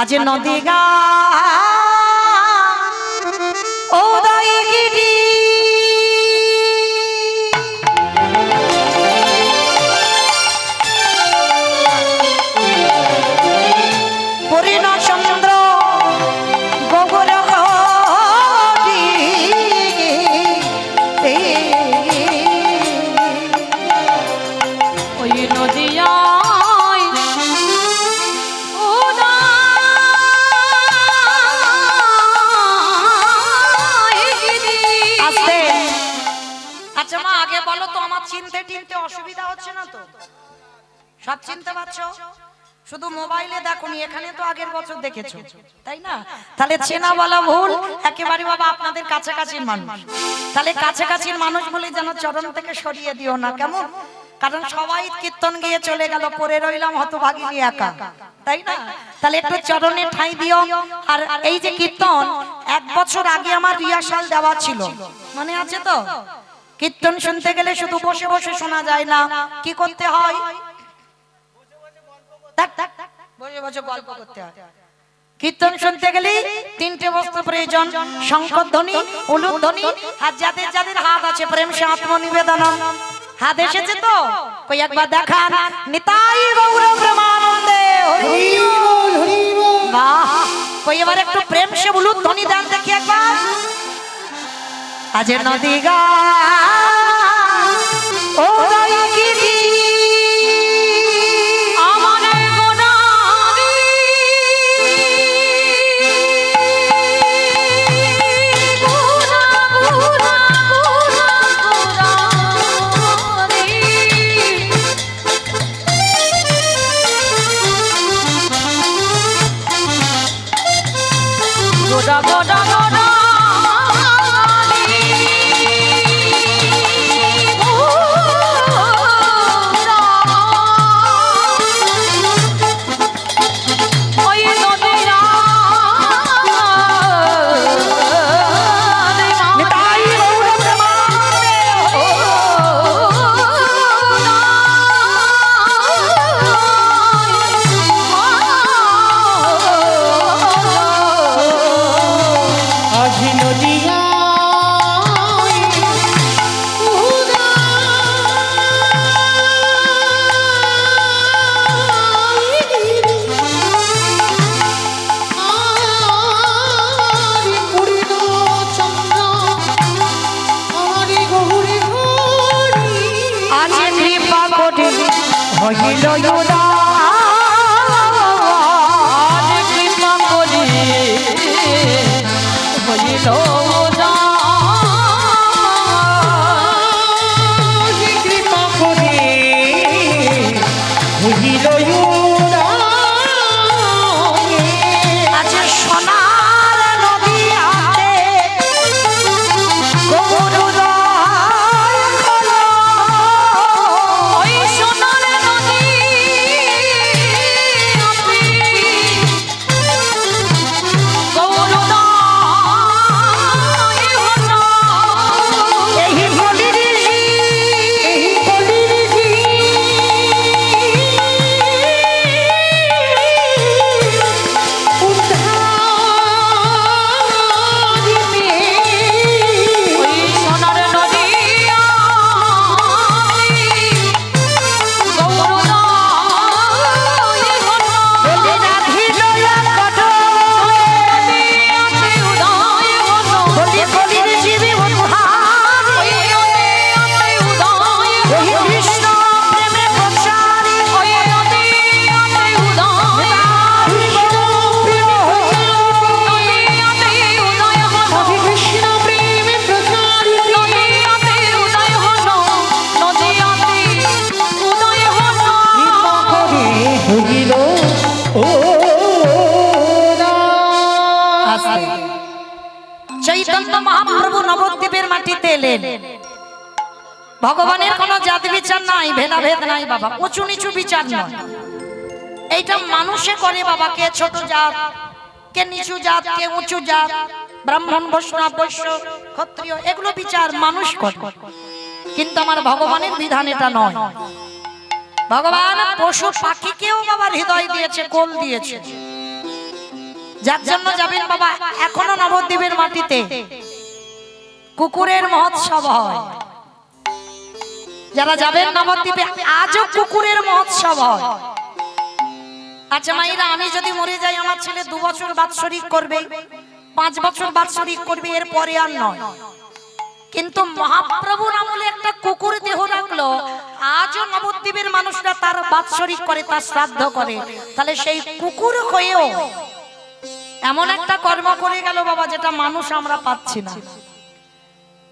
আজ নদী গা উদয়গিরি পূর্ণচন্দ্র গোবর ওই নদিয়া চিনতে টিনতে অসুবিধা হচ্ছে না তো? সব চিনতে পারছো? শুধু মোবাইলে দেখোনি, এখানে তো আগের বছর দেখেছো, তাই না? তাহলে চেনা বলা ভুল একেবারে বাবা, আপনাদের কাছাকাছির মানুষ। তাহলে কাছাকাছির মানুষ বলে যেন চরণ থেকে সরিয়ে দিও না, কেমন? কারণ সবাই কীর্তন গিয়ে চলে গেল, পরে রইলাম হতভাগিনী একা, তাই না? তাহলে একটু চরণে ঠাঁই দিও। আর এই যে কীর্তন, 1 বছর আগে আমার রিহার্সাল দেওয়া ছিল, মনে আছে তো? কীর্তন শুনতে গেলে শুধু বসে বসে শোনা যায় না, কি করতে হয়? বসে বসে গল্প করতে হয়। কীর্তন শুনতে গেলে 3টে বস্তু প্রয়োজন: শঙ্খধ্বনি, উলুধ্বনি, আর যাদের যাদের হাত আছে প্রেম সে আত্মনিবেদনম। হাত এসেছে তো? কই একবার দেখান। নিতাই গৌর প্রেমানন্দে হরি বল হরি বল। বাহ, কই এবার একটু প্রেম সে উলুধ্বনি দেন দেখি একবার। আজ নদী গা উদয়গিরি আমার গোনারি গোনা গোনা গোনা গোনা গোনা গোনা ভগবানের কোন জাতি বিচার নাই, ভেদাভেদ নাই বাবা, উঁচু নিচু বিচার নয়। এইটা মানুষে করে বাবা, কে ছোট জাত, কে নিচু জাত, কে উঁচু জাত, ব্রাহ্মণ বৈষ্ণব বৈশ্য ক্ষত্রিয়, এগুলো বিচার মানুষ করে। কিন্তু আমার ভগবানের বিধান এটা নয়। ভগবান পশু পাখিকেও বাবা হৃদয় দিয়েছে, কোল দিয়েছে। যার জন্য যাবেন বাবা, এখনো নবদ্বীপের মাটিতে কুকুরের মহোৎসব হয়। যারা যাবেন নবদ্বীপে, আজও কুকুরের মহোৎসব হয়। আচ্ছা মাইরা, আমি যদি মরে যাই, আমার ছেলে 2 বছর বাৎসরিক করবে, 5 বছর বাৎসরিক করবে, এর পরে আর নয়। কিন্তু মহাপ্রভুর আমলে একটা কুকুর দেহ রাখলো, আজও নবদ্বীপের মানুষরা তার বাৎসরিক করে, তার শ্রাদ্ধ করে। তাহলে সেই কুকুর হয়েও এমন একটা কর্ম করে গেল বাবা, যেটা মানুষ আমরা পাচ্ছি না।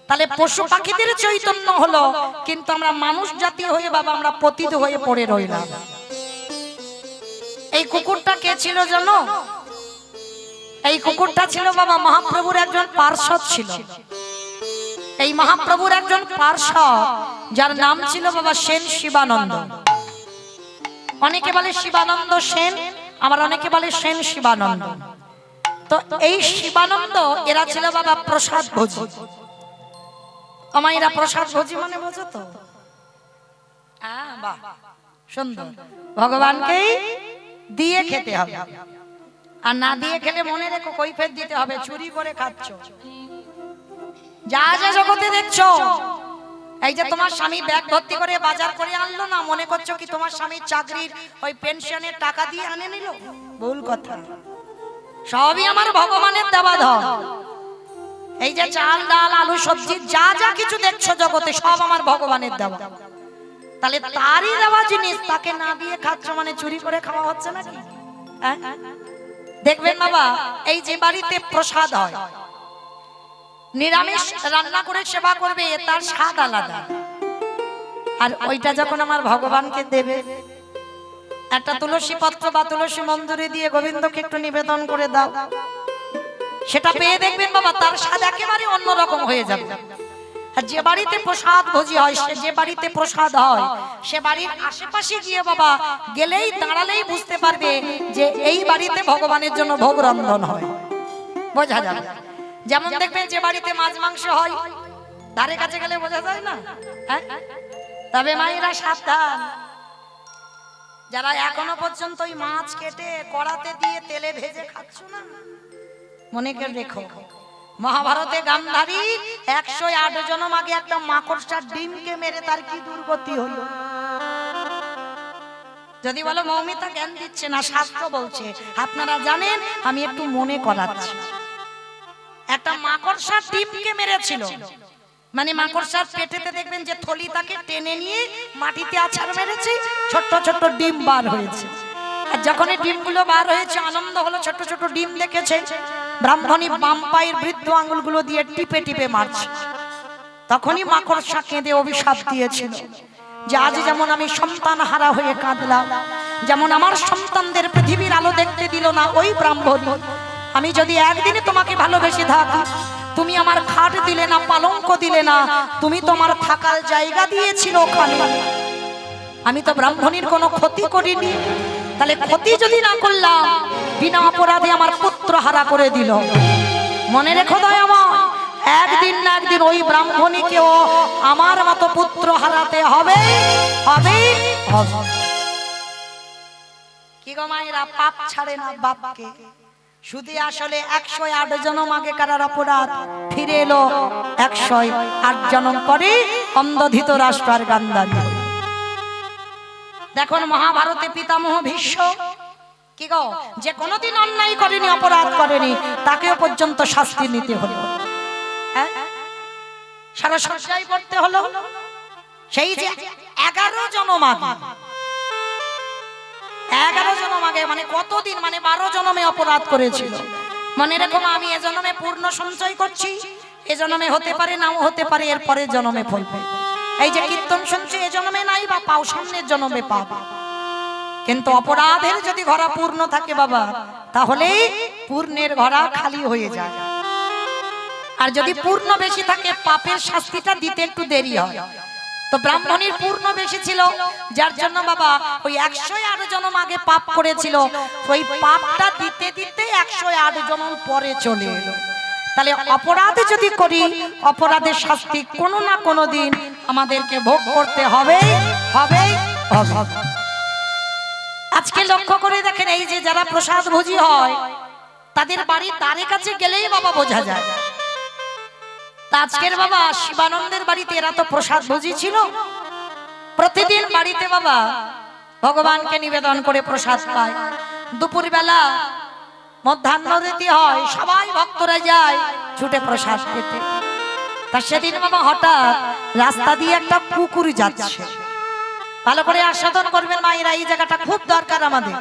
তাহলে পশু পাখিদের চৈতন্য হলো, কিন্তু আমরা মানুষ জাতি হয়ে বাবা আমরা পতিত হয়ে পড়ে রইলাম। এই কুকুরটা কে ছিল জানো? এই কুকুরটা ছিল বাবা মহাপ্রভুর একজন পার্ষদ ছিল। এই মহাপ্রভুর একজন পার্ষদ, যার নাম ছিল বাবা সেন শিবানন্দ। অনেকে বলে শিবানন্দ সেন, আবার অনেকে বলে সেন শিবানন্দ। তো এই শিবানন্দ এরা ছিল বাবা প্রসাদ ভোজী। আমাইরা প্রসাদ ভোজী মানে বোঝো তো? বাহ, সুন্দর। ভগবানকেই দিয়ে খেতে হবে, আর না দিয়ে খেলে মনে রেখো কৈফিয়ত দিতে হবে। চুরি করে খাচ্ছ, যা যা জগতে দেখছো, এই যে তোমার স্বামী ব্যাগ ভর্তি করে বাজার করে আনলো না, মনে করছো কি তোমার স্বামী চাকরির ওই পেনশনের টাকা দিয়ে আনে নিল? ভুল কথা। সবই আমার ভগবানের দেওয়া ধন। এই যে চাল ডাল আলু সবজি যা যা কিছু দেখছো জগতে, সব আমার ভগবানের দেওয়া। তাহলে তারই দেওয়া জিনিস তাকে না দিয়ে খাচ্ছ মানে চুরি করে খাওয়া হচ্ছে নাকি? দেখবেন বাবা, এই যে বাড়িতে প্রসাদ হয়, নিরামিষ রান্না করে সেবা করবে, তার স্বাদ আলাদা। আর ওইটা যখন আমার ভগবানকে দেবে, একটা তুলসী পত্র বা তুলসী মঞ্জুরি দিয়ে গোবিন্দকে একটু নিবেদন করে দাও, সেটা পেয়ে দেখবেন বাবা তার স্বাদ একেবারে অন্যরকম হয়ে যাবে। আর যে বাড়িতে প্রসাদ ভোজি হয়, যে বাড়িতে প্রসাদ হয়, সে বাড়ির আশেপাশে গিয়ে বাবা গেলেই দাঁড়ালেই বুঝতে পারবে যে এই বাড়িতে ভগবানের জন্য ভোগ রন্ধন হয়, বোঝা যাবে। যেমন দেখবেন যে বাড়িতে মাছ মাংস হয়, ধারে কাছে গেলে বোঝা যায় না? তবে মায়েরা সাবধান, যারা এখনো পর্যন্ত ওই মাছ কেটে কড়াতে দিয়ে তেলে ভেজে খাচ্ছ না, মনে করে রেখো, মহাভারতে গান্ধারী 108 জনম আগে একটা মাকড়সার ডিমকে মেরে তার কি দুর্গতি হলো। যদি বলো মৌমিতা জ্ঞান দিচ্ছে না, শাস্ত্র বলছে। আপনারা জানেন, আমি একটু মনে করাচ্ছি। একটা মাকড়সার ডিমকে মেরেছিল, মানে মাকড়সার পেটেতে দেখবেন যে থলি তাকে টেনে নিয়ে মাটিতে আছাড় মেরেছে, ছোট্ট ছোট্ট ডিম বার হয়েছে। আর যখন এই ডিমগুলো বার হয়েছে, আনন্দ হলো, ছোট ছোট ডিম দেখেছে। ব্রাহ্মণী বাম পায়ের বৃদ্ধ আঙ্গুলগুলো দিয়ে টিপে টিপে মারছে। তখনই মাকড়সা কেঁদে অভিশাপ দিয়েছিল যে আজ যেমন আমি সন্তান হারা হয়ে কাঁদলাম, যেমন আমার সন্তানদের পৃথিবীর আলো দেখতে দিল না ওই ব্রাহ্মণী, আমি যদি একদিনে তোমাকে ভালোবেসে থাকি, তুমি আমার খাট দিলে না, পালঙ্ক দিলে না, তুমি তোমার থাকার জায়গা দিয়েছিল ওখানে, আমি তো ব্রাহ্মণীর কোনো ক্ষতি করিনি। তাহলে ক্ষতি যদি না করলাম, বিনা অপরাধে আমার পুত্র হারা করে দিল। মনে রেখো দয়াময়, একদিন না একদিন ওই ব্রাহ্মণীকেও আমার মতো পুত্র হারাতে হবে, হবে, হবে। কি গো মায়েরা, পাপ ছাড়ে না বাপকে। শুধু আসলে 108 জনম আগে কারার অপরাধ ফিরে এলো 108 জনম পরে অন্ধ ধৃতরাষ্ট্র আর গান্ধারী। দেখুন মহাভারতে পিতামহ ভীষ্ম কি গো, যে কোনোদিন অন্যায় করেনি, অপরাধ করেনি, তাকেও পর্যন্ত শাস্তি নিতে হলো, সারা সজ্জায় পড়তে হলো। সেই যে 11 জনম আগে, 11 জনম আগে মানে কতদিন, মানে 12 জনমে অপরাধ করেছিল। মনে রেখো, আমি এ জন্মে পূর্ণ সঞ্চয় করছি, এ জন্মে হতে পারে নাও হতে পারে, এর পরের জন্মে ফলবে। এই যে কীর্তন শুনছি, এ জন্মে নাই বা পাও, সামনের জন্মে পাবে। কিন্তু অপরাধের যদি ঘরা পূর্ণ থাকে বাবা, তাহলে পূর্ণের ঘরা খালি হয়ে যায়। আর যদি পূর্ণ বেশি থাকে, পাপের শাস্তিটা দিতে একটু দেরি হয়। তো ব্রাহ্মণীর পূর্ণ বেশি ছিল, যার জন্য বাবা ওই 108 জনম আগে পাপ করেছিল, ওই পাপটা দিতে দিতে 108 জনম পরে চলে এলো। তাহলে অপরাধ যদি করি, অপরাধের শাস্তি কোনো না কোনো দিন আমাদেরকে ভোগ করতে হবে, হবে, হবে। আজকে লক্ষ্য করে দেখেন, এই যে যারা প্রসাদ ভোজি হয়, তাদের বাড়ির দ্বারে কাছে গেলেই বাবা বোঝা যায়। তা আজকের বাবা শিবানন্দের বাড়িতে এরা তো প্রসাদ বুঝিয়েছিল, প্রতিদিন বাড়িতে বাবা ভগবানকে নিবেদন করে প্রসাদ পায়। দুপুর বেলা মধ্যাহ্নরতি হয়, সবাই ভক্তরা যায় ছুটে প্রসাদ পেতে। তা সেদিন বাবা হঠাৎ রাস্তা দিয়ে একটা কুকুর যাচ্ছে। ভালো করে আস্বাদন করবেন মায়েরা, এই জায়গাটা খুব দরকার আমাদের।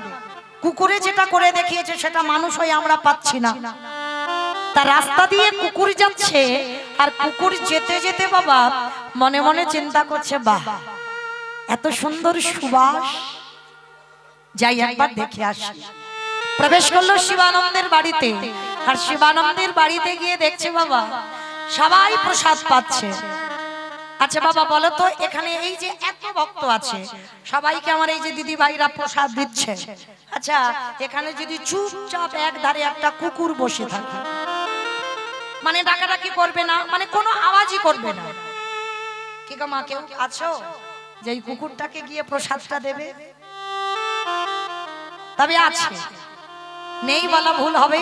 কুকুরে যেটা করে দেখিয়েছে সেটা মানুষ হয়ে আমরা পাচ্ছি না। তা রাস্তা দিয়ে কুকুর যাচ্ছে, আর কুকুর যেতে যেতে বাবা মনে মনে চিন্তা করছে, বাহ এত সুন্দর সুবাস, যাই একবার দেখে আসি। প্রবেশ করলো শিবানন্দের বাড়িতে, আর শিবানন্দের বাড়িতে গিয়ে দেখছে বাবা সবাই প্রসাদ পাচ্ছে। আচ্ছা বাবা বলো তো, এখানে এই যে এত ভক্ত আছে, সবাইকে আমার এই যে দিদি ভাইরা প্রসাদ দিচ্ছে, আচ্ছা এখানে যদি চুপচাপ এক ধারে একটা কুকুর বসে থাকে, মানে ডাকাডাকি করবে না, মানে কোনো আওয়াজই করবে না, কি গো মা কেউ আছো যে এই কুকুরটাকে গিয়ে প্রসাদটা দেবে? তবে আছে, নেই বলা ভুল হবে,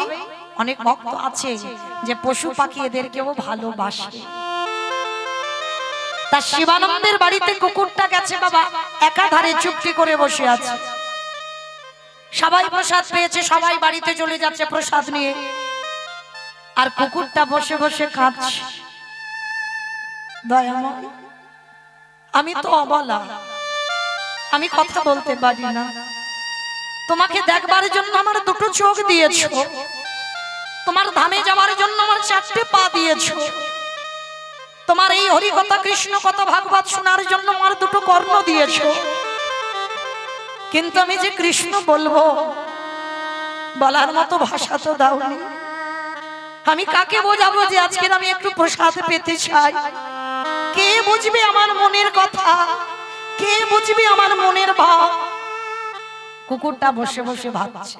অনেক ভক্ত আছে যে পশু পাখি এদেরকেও ভালোবাসে। তা শিবানন্দের বাড়িতে কুকুরটা গেছে বাবা, একাধারে চুপটি করে বসে আছে। সবাই প্রসাদ পেয়েছে, সবাই বাড়িতে চলে যাচ্ছে প্রসাদ নিয়ে, আর কুকুরটা বসে বসে কাঁদছে। দয়াময়, আমি তো অবলা, আমি কথা বলতে পারি না, তোমাকে দেখবার জন্য আমার দুটো চোখ দিয়েছো, তোমার ধামে যাওয়ার জন্য আমার চারটে পা দিয়েছো, তোমার এই হরি কথা কৃষ্ণ কথা ভাগবত শোনার জন্য আমার দুটো কর্ণ দিয়েছো, কিন্তু আমি যে কৃষ্ণ বলবো বলার মতো ভাষা তো দাওনি। আমি কাকে বোঝাবো যে আজকে আমি একটু প্রসাদ পেতে চাই? কে বুঝবে আমার মনের কথা? কে বুঝবে আমার মনের ভাব? কুকুরটা বসে বসে ভাবছে,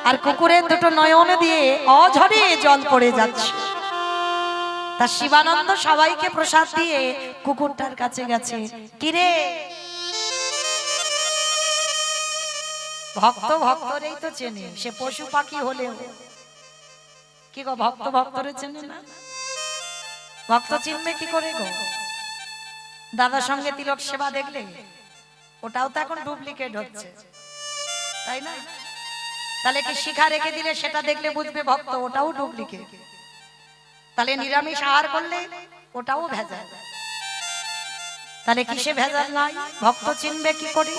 আর কুকুরের দুটো নয়ন দিয়ে অঝরে জল পড়ে যাচ্ছে। তা শিবানন্দ সবাইকে প্রসাদ দিয়ে কুকুরটার কাছে গেছে, কিরে ভক্ত ভক্তরেই তো চেনে, সে পশু পাখি হলেও কি গো ভক্ত ভক্তরে চেনে না? ভক্ত চিনবে কি করে গো? দাদার সঙ্গে তিলক সেবা দেখলে ওটাও তো এখন ডুপ্লিকেট হচ্ছে, তাই না? তাহলে কি শিখা রেখে দিলে সেটা দেখলে বুঝবে ভক্ত, ওটাও ডুপ্লিকেট। তাহলে নিরামিষ আহার করলে ওটাও ভেজাল, তাহলে কিসে ভেজাল নাই? ভক্ত চিনবে কি করে?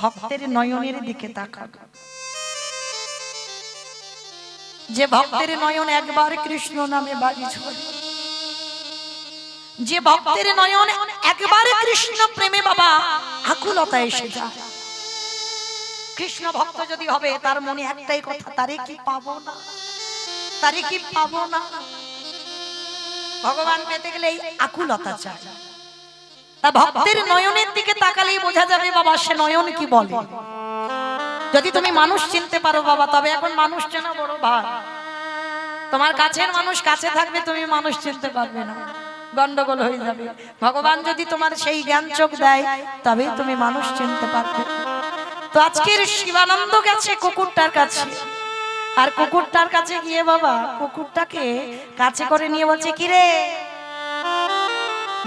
ভক্তের নয়নের দিকে তাকাবে। যে ভক্তের নয়ন একবার কৃষ্ণ নামে বাজি ছোড়ে, যে ভক্তের নয়ন একবার কৃষ্ণ প্রেমে বাবা আকুলতা এসে যায়, কৃষ্ণ ভক্ত যদি হবে তার মনে একটাই কথা, তারে কি পাবো না, তারে কি পাবো না। ভগবান পেতে গেলে এই আকুলতা চাই। তা ভক্তের নয়নের দিকে তাকালেই বোঝা যাবে বাবা সে নয়ন কি বলে। যদি তুমি মানুষ চিনতে পারো বাবা, তবে এখন মানুষ চেনা বড় ভার। তোমার কাছের মানুষ কাছে থাকবে, তুমি মানুষ চিনতে পারবে না, গন্ডগোল হয়ে যাবে। ভগবান যদি তোমার সেই জ্ঞান চোখ দেয় তবেই তুমি মানুষ চিনতে পারবে। তো আজকের শিবানন্দ গেছে কুকুরটার কাছে, আর কুকুরটার কাছে গিয়ে বাবা কুকুরটাকে কাছে করে নিয়ে বলছে, কিরে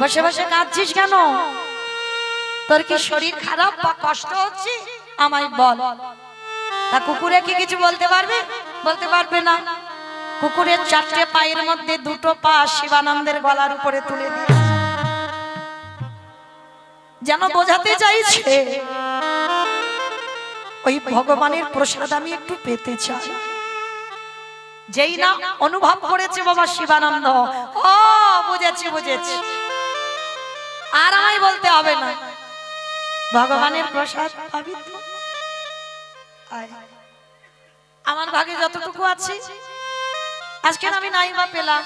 বসে বসে কাঁদছিস কেন? তোর কি শরীর খারাপ বা কষ্ট হচ্ছে? আমায় বল। তা কুকুরে কি কিছু বলতে পারবে? বলতে পারবে না। কুকুরের চারটে পায়ের মধ্যে দুটো পা শিবানন্দের গলার উপরে তুলে দিয়েছে, যেন বোঝাতে চাইছে ওই ভগবানের প্রসাদ আমি একটু পেতে চাই। যেই না অনুভব করেছে বাবা শিবানন্দ, ও বুঝেছি বুঝেছি, আর আমায় বলতে হবে না, ভগবানের প্রসাদ পাবি তো। আমার ভাগে যতটুকু আছে আজকে আমি নাই বা পেলাম,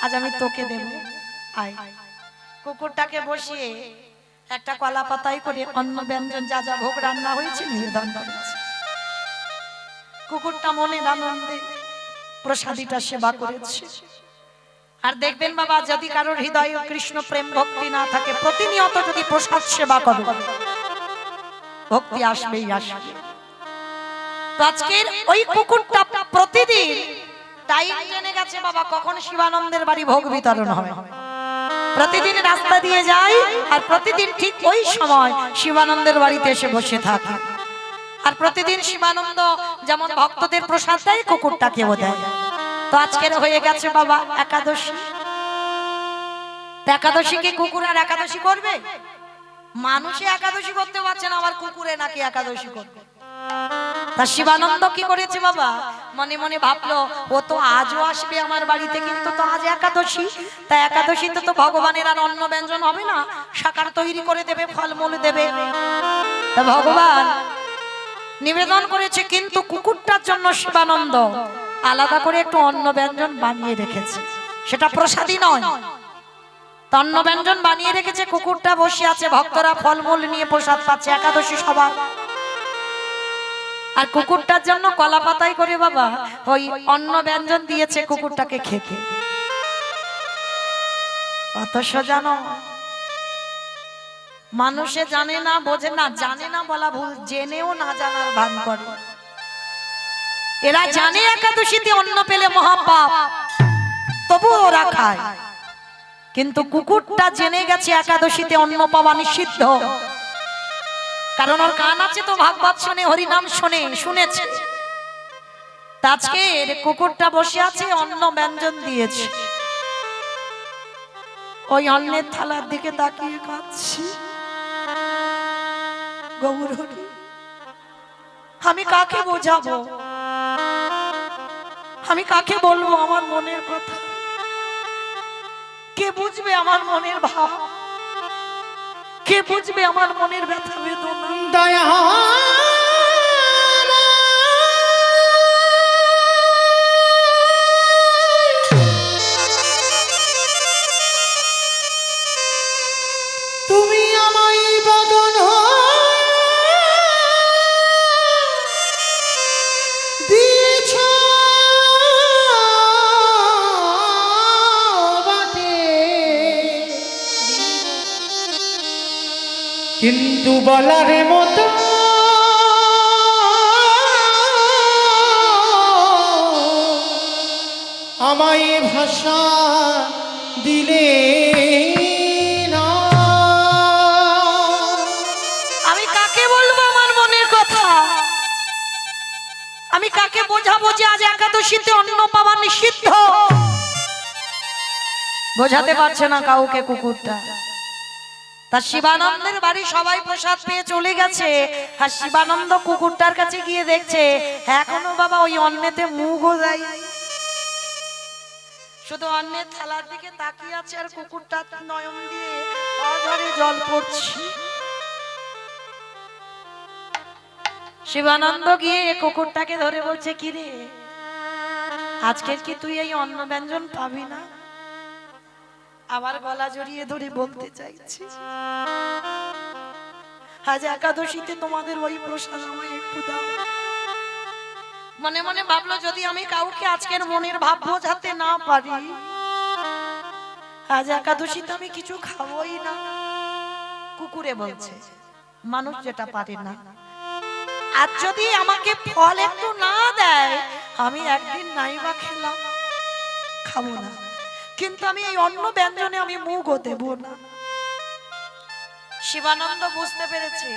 আজ আমি তোকে দেব। আয়। কুকুরটাকে বসিয়ে একটা কলা পাতায় করে অন্ন ব্যঞ্জন যা যা ভোগ রান্না হয়েছে নিবেদন করেছে। কুকুরটা মনের আনন্দে প্রসাদীটা সেবা করেছে। আর দেখবেন বাবা, যদি কারোর হৃদয়ে কৃষ্ণ প্রেম ভক্তি না থাকে, প্রতিনিয়ত যদি প্রসাদ সেবা করো ভক্তি আসবেই আসবে। তো আজকের ওই কুকুরটা প্রতিদিন টাইম জেনে গেছে বাবা কখন শিবানন্দের বাড়ি ভোগ বিতরণ হবে। প্রতিদিন রাস্তা দিয়ে যায় আর প্রতিদিন ঠিক ওই সময় শিবানন্দের বাড়িতে এসে বসে থাকে। আর প্রতিদিন শিবানন্দ যেমন ভক্তদের প্রসাদ দেয় কুকুরটাকেও দেয়। তো আজকের হয়ে গেছে বাবা একাদশী। একাদশী কি কুকুর আর একাদশী করবে? মানুষে একাদশী করতে পারছে না, আবার কুকুরে নাকি একাদশী করবে। তা শিবানন্দ কি করেছে বাবা, মনে মনে ভাবলো ও তো আজও আসবে আমার বাড়িতে, কিন্তু তো আজ একাদশী, তা একাদশীতে তো ভগবানের আর অন্ন ব্যঞ্জন হবে না, শাকার তৈরি করে দেবে, ফলমূল দেবে। তা ভগবান নিবেদন করেছে, কিন্তু কুকুরটার জন্য শিবানন্দ আলাদা করে একটু অন্ন ব্যঞ্জন বানিয়ে রেখেছে। সেটা প্রসাদী নয়, অন্ন ব্যঞ্জন বানিয়ে রেখেছে। কুকুরটা বসে আছে, ভক্তরা ফলমূল নিয়ে প্রসাদ পাচ্ছে, একাদশী সবার। আর কুকুরটার জন্য কলা পাতায় করে বাবা ওই অন্ন ব্যঞ্জন দিয়েছে কুকুরটাকে খেতে। অথচ জানো মানুষে জানে না, বোঝে না, জানে না বলা ভুল, জেনেও না জানার ভান করে। এরা জানে একাদশীতে অন্ন পেলে মহাপাপ, তবু ওরা খায়। কিন্তু কুকুরটা জেনে গেছে একাদশীতে অন্ন পাওয়া নিষিদ্ধ, কারণ ওর কান আছে তো, ভাগবত শোনে, হরিনাম শোনে, শুনেছে। আজকে কুকুরটা বসে আছে, অন্ন ব্যঞ্জন দিয়েছে, ওই অন্নের থালার দিকে তাকিয়ে কাঁদছি। গৌর হরি, আমি কাকে বোঝাবো, আমি কাকে বলবো আমার মনের কথা? কে বুঝবে আমার মনের ভাব? কে বুঝবে আমার মনের ব্যথা বেদনা? দয়া তুমি আমায় বদন দিয়েছ বটে, কিন্তু বলার মতো আমায় ভাষা দিলে না। আমি কাকে বলবো আমার মনের কথা? আমি কাকে বোঝাবো যে আজ একাদশীতে অন্ন পাওয়া নিষিদ্ধ? বোঝাতে পারছে না কাউকে কুকুরটা। তা শিবানন্দের বাড়ি সবাই প্রসাদ পেয়ে চলে গেছে, আর শিবানন্দ কুকুরটার কাছে গিয়ে দেখছে এখনো বাবা ওই অন্নেতে মুখও দেয়, শুধু অন্নের থালার দিকে তাকিয়ে আছে, আর কুকুরটার নয়ন দিয়ে অঝরে জল পড়ছে। শিবানন্দ গিয়ে কুকুরটাকে ধরে বলছে, কি রে, আজকের কি তুই এই অন্ন ব্যঞ্জন পাবি না? আবার গলা জড়িয়ে ধরে বলতে চাইছি, আজ একাদশীতে তোমাদের ওই প্রসাদ আমায় একটু দাও। মনে মনে ভাবলো, যদি আমি কাউকে আজকের মনের ভাব বোঝাতে না পারি, আজ একাদশীতে আমি কিছু খাবোই না। কুকুরে বলছে, মানুষ যেটা পারে না, আজ যদি আমাকে ফল একটু না দেয়, আমি একদিন নাইবা খেলাম, খাবো না, কিন্তু আমি এই অন্ন ব্যঞ্জনে আমি মুখও দেব না। শিবানন্দ বুঝতে পেরেছে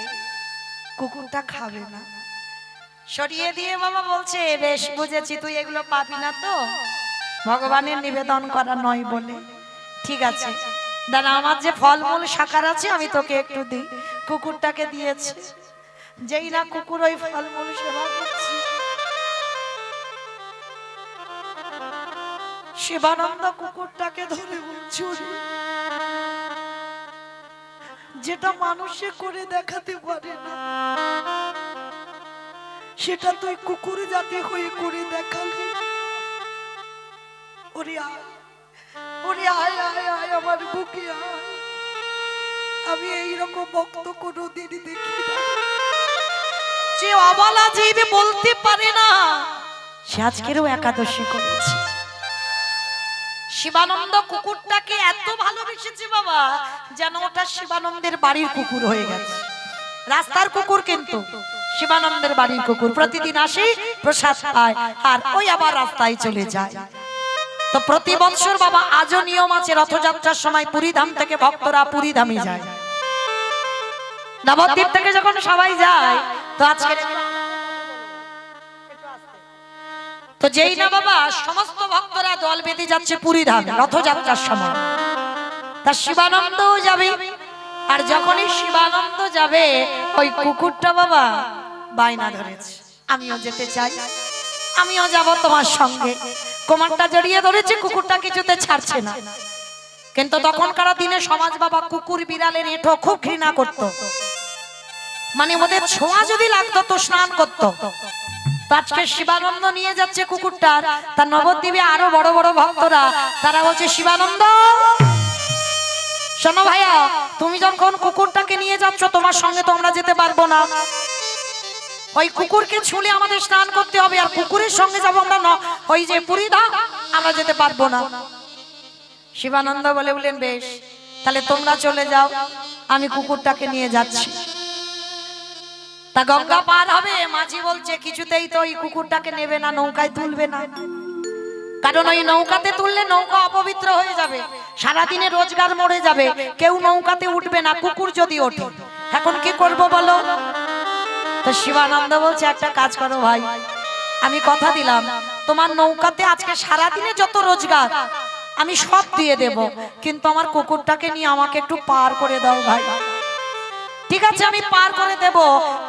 কুকুরটা খাবে না, সরিয়ে দিয়ে বাবা বলছে, বেশ বুঝেছি, তুই এগুলো পাবি না তো, ভগবানের নিবেদন করা নয় বলে, ঠিক আছে দাদা, আমার যে ফলমূল শাকার আছে আমি তোকে একটু দিই। কুকুরটাকে দিয়েছে, যেই না কুকুর ওই ফলমূল সেবা করছে, শিবানন্দ কুকুরটাকে ধরে বলছে, যেটা মানুষে করে দেখাতে পারে না, সেটা তুই কুকুর জাতি হয়ে করে দেখালি। ওরে আয়, ওরে আয় আয় আয় আমার বুকে আয়, আমি এইরকম ভক্ত কোনোদিন দেখি না, যে অবলা জীব বলতে পারে না সে আজকেরও একাদশী করেছে। শিবানন্দ কুকুরটাকে এত ভালোবেসেছে বাবা, যেন ওটা শিবানন্দের বাড়ির কুকুর হয়ে গেছে। রাস্তার কুকুর কিন্তু শিবানন্দের বাড়ির কুকুর প্রতিদিন আসে, প্রসাদ পায়, আর ওই আবার রাস্তায় চলে যায়। তো প্রতি বছর বাবা আজও নিয়ম আছে, রথযাত্রার সময় পুরীধাম থেকে ভক্তরা পুরীধামে যায়। নবদ্বীপ থেকে যখন সবাই যায়, তো আজকে তো যেই না বাবা সমস্ত ভক্তরা দল বেঁধে যাচ্ছে পুরীধাম রথযাত্রার সময়, তা শিবানন্দও যাবে। আর যখনই শিবানন্দ যাবে, ওই কুকুরটা বাবা বায়না ধরেছে, আমিও যেতে চাই, আমিও যাব তোমার সঙ্গে। কোমরটা জড়িয়ে ধরেছে, কুকুরটা কিছুতে ছাড়ছে না। কিন্তু তখনকার দিনে সমাজ বাবা কুকুর বিড়ালের এঁঠো খুব ঘৃণা করত, মানে ওদের ছোঁয়া যদি লাগতো তো স্নান করতো। আজকে শিবানন্দ নিয়ে যাচ্ছে কুকুরটার, তার নবদ্বীপে আরো বড় বড় ভক্তরা, তারা বলছে শিবানন্দ শোনো ভাইয়া, তুমি যখন কুকুরটাকে নিয়ে যাচ্ছ, তোমার সঙ্গে তো আমরা যেতে পারবো না। ওই কুকুরকে ছুলে আমাদের স্নান করতে হবে, আর কুকুরের সঙ্গে যাবো আমরা না, ওই যে পুরীধাম, আমরা যেতে পারবো না। শিবানন্দ বললেন বেশ, তাহলে তোমরা চলে যাও, আমি কুকুরটাকে নিয়ে যাচ্ছি। তা গঙ্গা পার হবে, মাঝি বলছে কিছুতেই তো ওই কুকুরটাকে নেবে না, নৌকায় তুলবে না, কারণ ওই নৌকাতে তুললে নৌকা অপবিত্র হয়ে যাবে, সারাদিনে রোজগার মরে যাবে, কেউ নৌকাতে উঠবে না, কুকুর যদি ওঠে। এখন কি করব বলো? তো শিবানন্দ বলছে একটা কাজ করো ভাই, আমি কথা দিলাম তোমার নৌকাতে আজকে সারাদিনে যত রোজগার আমি সব দিয়ে দেব, কিন্তু আমার কুকুরটাকে নিয়ে আমাকে একটু পার করে দাও ভাই। ঠিক আছে, আমি পার করে দেব,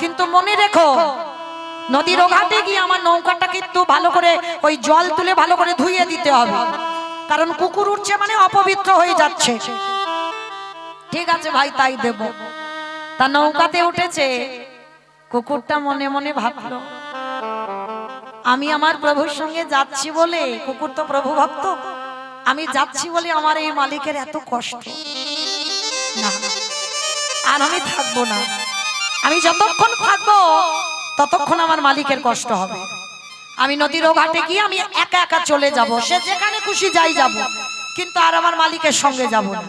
কিন্তু মনে রেখো নদীর ঘাটে গিয়ে আমার নৌকাটা কিন্তু ভালো করে ওই জল তুলে ভালো করে ধুইয়ে দিতে হবে, কারণ কুকুর উঠছে মানে অপবিত্র হয়ে যাচ্ছে। ঠিক আছে ভাই, তাই দেব। তা নৌকাতে উঠেছে, কুকুরটা মনে মনে ভাবলো আমি আমার প্রভুর সঙ্গে যাচ্ছি বলে, কুকুর তো প্রভু ভক্ত, আমি যাচ্ছি বলে আমার এই মালিকের এত কষ্ট, না আর আমি থাকবো না, আমি যতক্ষণ থাকবো ততক্ষণ আমার মালিকের কষ্ট হবে। আমি নদীর ঘাটে গিয়ে আমি একা একা চলে যাব, সে যেখানে খুশি যাই যাব, কিন্তু আর আমার মালিকের সঙ্গে যাব না।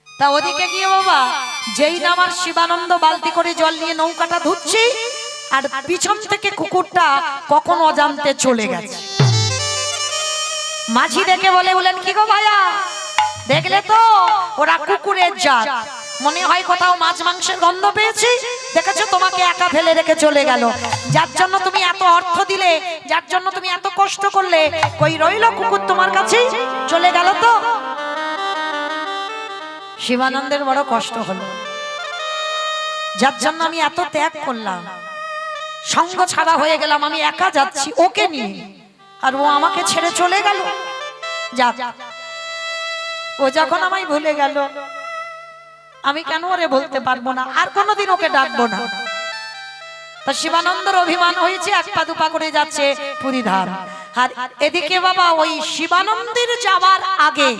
তা ওদিকে গিয়ে বাবা যেই না আমার শিবানন্দ বালতি করে জল নিয়ে নৌকাটা ধুচ্ছি, আর পিছন থেকে কুকুরটা কখন অজান্তে চলে গেছে। মাঝি দেখে বলেন কি গো ভাইয়া, দেখলে তো ওরা কুকুরের জাত, মনে হয় কোথাও মাছ মাংসের গন্ধ পেয়েছি, দেখেছো তোমাকে একা ফেলে রেখে চলে গেল, যার জন্য তুমি এত অর্থ দিলে, যার জন্য তুমি এত কষ্ট করলে, কই রইল কুকুর তোমার কাছে চলে গেল। তো শিবানন্দের বড় কষ্ট হলো, যার জন্য আমি এত ত্যাগ করলাম, সঙ্গ ছাড়া হয়ে গেলাম, আমি একা যাচ্ছি ওকে নিয়ে, আর ও আমাকে ছেড়ে চলে গেল। যাক, ও যখন আমায় ভুলে গেল, আমি কেন ওরে বলতে পারবো না, আর কোনোদিন ওকে ডাকবো না। তা শিবানন্দের অভিমান হয়েছে, এক পা দুপা করে যাচ্ছে পুরীধাম। আর এদিকে বাবা ওই শিবানন্দের যাওয়ার আগে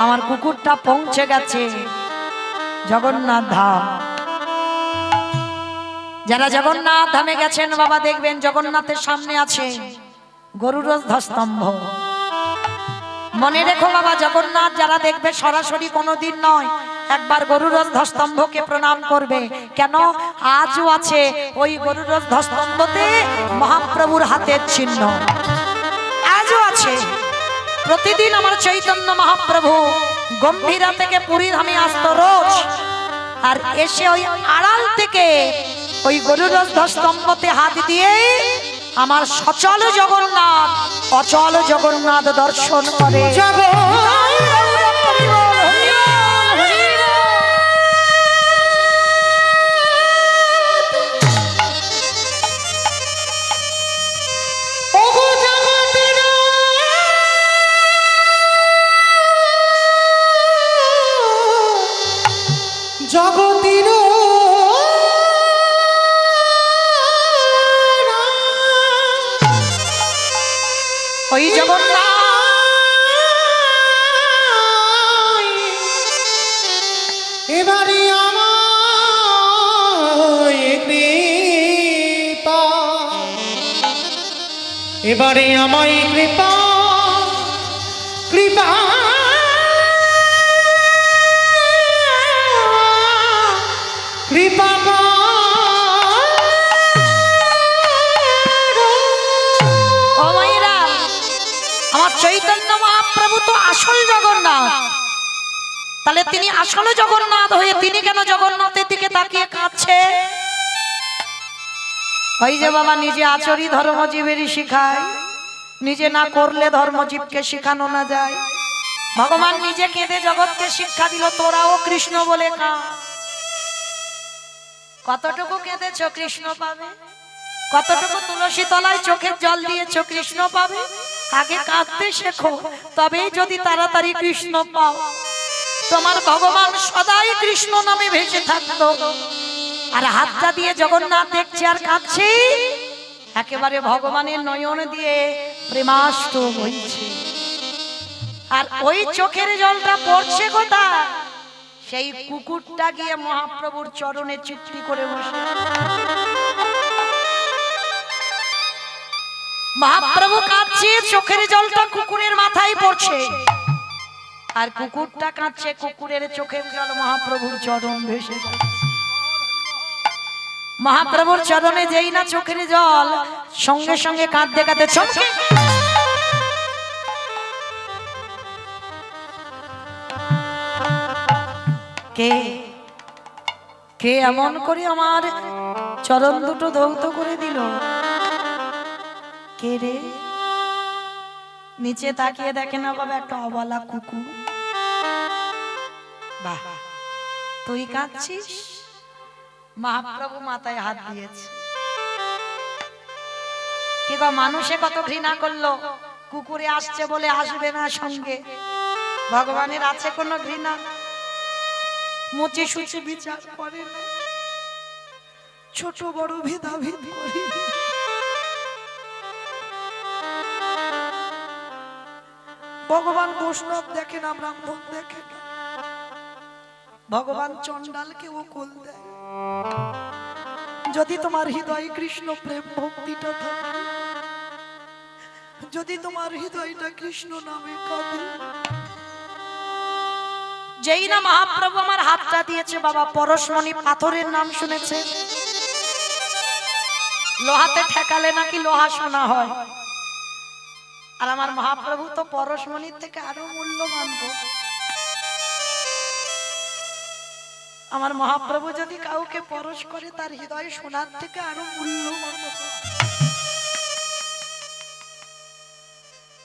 আমার কুকুরটা পৌঁছে গেছে জগন্নাথ ধাম। যারা জগন্নাথ ধামে গেছেন বাবা দেখবেন জগন্নাথের সামনে আছে গরুর ধ্বস্তম্ভ। মনে রেখো বাবা, জগন্নাথ যারা দেখবে সরাসরি কোনোদিন নয়, একবার গরুর ধ্বস্তম্ভকে প্রণাম করবে। কেন? আজও আছে ওই গরুর ধ্বস্তম্ভতে মহাপ্রভুর হাতের চিহ্ন, আজও আছে। প্রতিদিন আমার চৈতন্য মহাপ্রভু গম্ভীরা থেকে পুরীধামে আসতো রোজ, আর এসে ওই আড়াল থেকে ওই গরুর ধ্বস্তম্ভতে হাত দিয়ে আমার সচল জগন্নাথ অচল জগন্নাথ দর্শন করে। জগতির ওই জগন্নাথ এবারে আমায় কৃপা, এবারে আমায় কৃপা কৃপা কৃপা চৈতন্য মহাপ্রভু তো আসল জগন্নাথ, তাহলে তিনি আসলে জগন্নাথ হয়ে তিনি কেন জগন্নাথের দিকে তাকিয়ে কাঁদছে? ওই যে বাবা নিজে আচরি ধর্মজীবেরই শিখায়, নিজে না করলে ধর্মজীবকে শিখানো না যায়। ভগবান নিজে কেঁদে জগৎকে শিক্ষা দিল, তোরাও কৃষ্ণ বলে কাঁদ। কতটুকু কেঁদেছ কৃষ্ণ পাবে, কতটুকু তুলসী তলায় চোখের জল দিয়েছ কৃষ্ণ পাবে। আগে কাঁদতে শেখো, তবেই যদি তাড়াতাড়ি কৃষ্ণ পাও। তোমার ভগবান সদাই কৃষ্ণ নামে ভেসে থাকতো, আর হাতটা দিয়ে জগন্নাথ দেখছে আর কাঁদছে, একেবারে ভগবানের নয়ন দিয়ে প্রেমাস্ত্র বইছে। আর ওই চোখের জলটা পড়ছে কোথায়? সেই কুকুরটা গিয়ে মহাপ্রভুর চরণে চুপটি করে বসে। মহাপ্রভু কাঁদছে, চোখের জলটা কুকুরের মাথায় পড়ছে, আর কুকুরটা কাঁদছে, কুকুরের চোখের জল মহাপ্রভুর চরণ ভেসে যাচ্ছে। মহাপ্রভুর চরণে যেই না চোখের জল, সঙ্গে সঙ্গে কাঁদতে কাঁদতে চমকে কে কে এমন করে আমার চরণ দুটো ধৌত করে দিল? কে রে? নিচে তাকিয়ে দেখে না বাবা, একটা অবলা কুকুর। বাহ, তুই কাঁদছিস? মহাপ্রভু মাথায় হাত দিয়েছে। কি গো, মানুষে কত ঘৃণা করলো, কুকুরে আসছে বলে আসবে না সঙ্গে। ভগবানের আছে কোনো ঘৃণা? মুচি সুচি বিচার করে না, ছোট বড় ভেদাভেদ করে। ভগবান বৈষ্ণব দেখে না, ব্রাহ্মণ দেখে না। ভগবান চন্ডালকে ও কোল দেয়। যদি তোমার হৃদয়ে কৃষ্ণ প্রেম ভক্তিটা থাকে, যদি তোমার হৃদয়টা কৃষ্ণ নামে কাঁদে। যেই না মহাপ্রভু আমার হাতটা দিয়েছে বাবা, পরশমণি পাথরের নাম শুনেছে? লোহাতে ঠেকালে নাকি লোহা সোনা হয়, আর আমার মহাপ্রভু তো পরশমণির থেকে আরো মূল্যবান। আমার মহাপ্রভু যদি কাউকে পরশ করে, তার হৃদয় সোনার থেকে আরো মূল্যবান।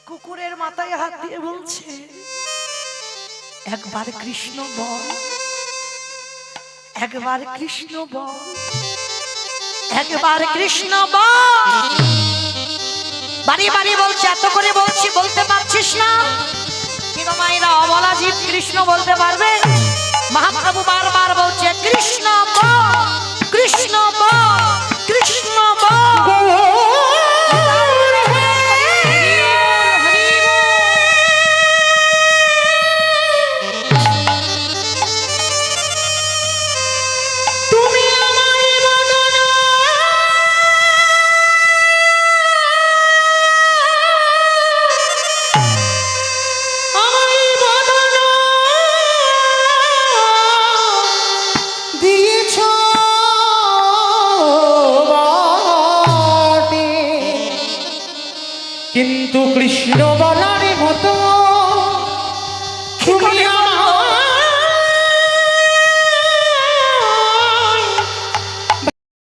কুকুরের মাথায় হাত দিয়ে বলছে, একবার কৃষ্ণ বল, একবার কৃষ্ণ বল, একবার কৃষ্ণ বল। বাড়ি বাড়ি বলছে, এত করে বলছি, বলতে পারছিস না? কি গো মায়েরা, অবলা জীব কৃষ্ণ বলতে পারবে? মহাপ্রভু বারবার বলছে, কৃষ্ণ বল, কৃষ্ণ বল, কৃষ্ণ বল। কিন্তু কৃষ্ণ বলা